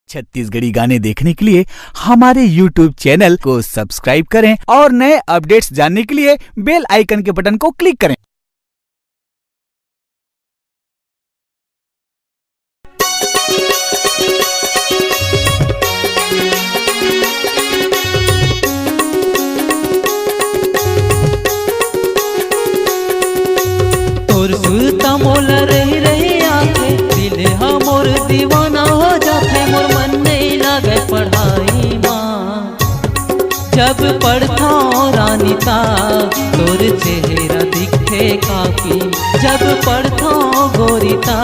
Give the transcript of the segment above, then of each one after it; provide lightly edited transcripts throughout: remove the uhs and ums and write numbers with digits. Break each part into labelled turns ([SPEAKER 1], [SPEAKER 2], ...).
[SPEAKER 1] छत्तीसगढ़ी गाने देखने के लिए हमारे YouTube चैनल को सब्सक्राइब करें और नए अपडेट्स जानने के लिए बेल आइकन के बटन को क्लिक करें।
[SPEAKER 2] तोर सुरता मोल रही रही आके दिल हमोर दीवाना हो जाते। मोर मन नहीं लागे पढ़ाई माँ जब पढ़ता रानीता तोर चेहरा दिखे काफी। जब पढ़ता गोरीता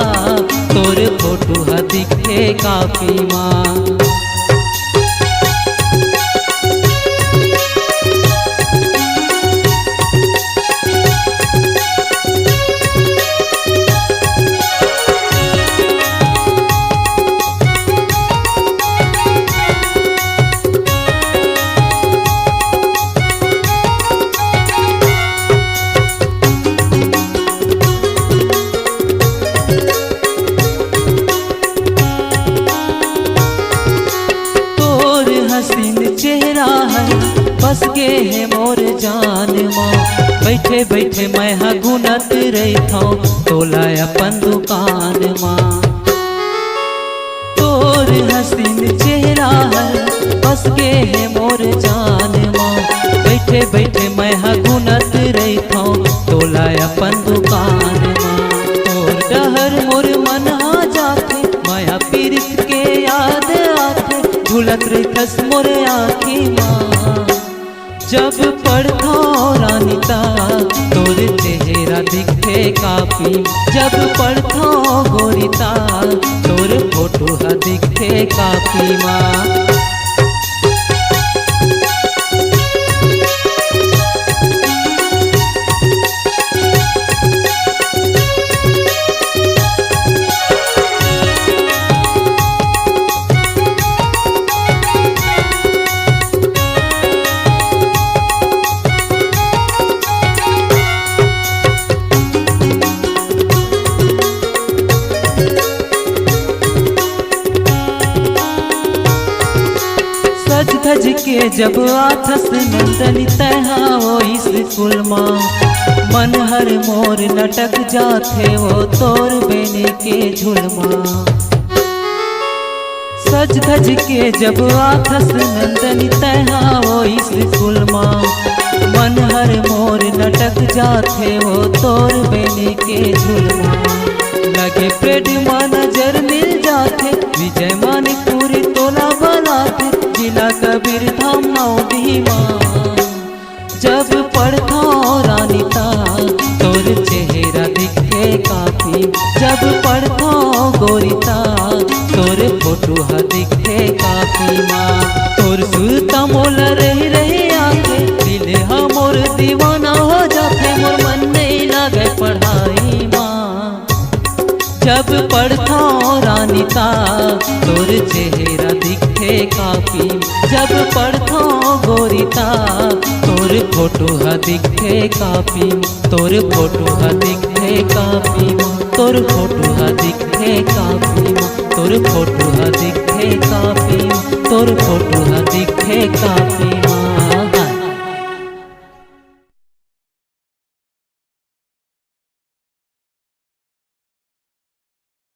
[SPEAKER 2] तोर फोटो दिखे काफी माँ। हसीन चेहरा है बस गे है मोर जान माँ। बैठे बैठे मैं गुनत रही था तोला अपन दुकान माँ। तोर हसीन चेहरा है बस गे है मोर जान माँ। बैठे बैठे मैं गुनत रही था तोला अपन दुकान माँ। तोर डहर मोर मन आ जाते माया पीरित के याद आते झुलत रखस मोर आँखी माँ। जब पढ़ता रानीता तोर चेहरा दिखे काफी। जब पढ़ता गोरीता तोर फोटो दिखे काफी माँ। सज धज के जब आथस नंदनी तहा वो स्कूल माँ। मन हर मोर नटक जाते वो तोर बेने के झुलमा। सज धज के जब आथस नंदनी तहा वो स्कूल माँ। मन हर मोर नटक जाते वो तोर बेने के झुलमा। लगे पेट माँ नजर मिल जाते विजय माने पूरी तोला बनाते जिला कबीर धाम नौदी माँ। जब पढ़ता रानीता तोर चेहरा दिखे काफी। जब पढ़ता गोरीता तोर फोटो दिखे काफी माँ। तोर सुरता मोल रही रही आके दिल हमोर दीवाना हो जाते। मोर मन नहीं लागे पढ़ाई माँ जब पढ़ता रानीता तोर चेहरा दिखे काफी। जब पढ़ता गोरीता तोर फोटो दिखे काफी। तोर फोटो दिखे काफी माँ। तोर फोटो दिखे काफी माँ। तोर फोटो दिखे काफी। तोर फोटो दिखे काफी।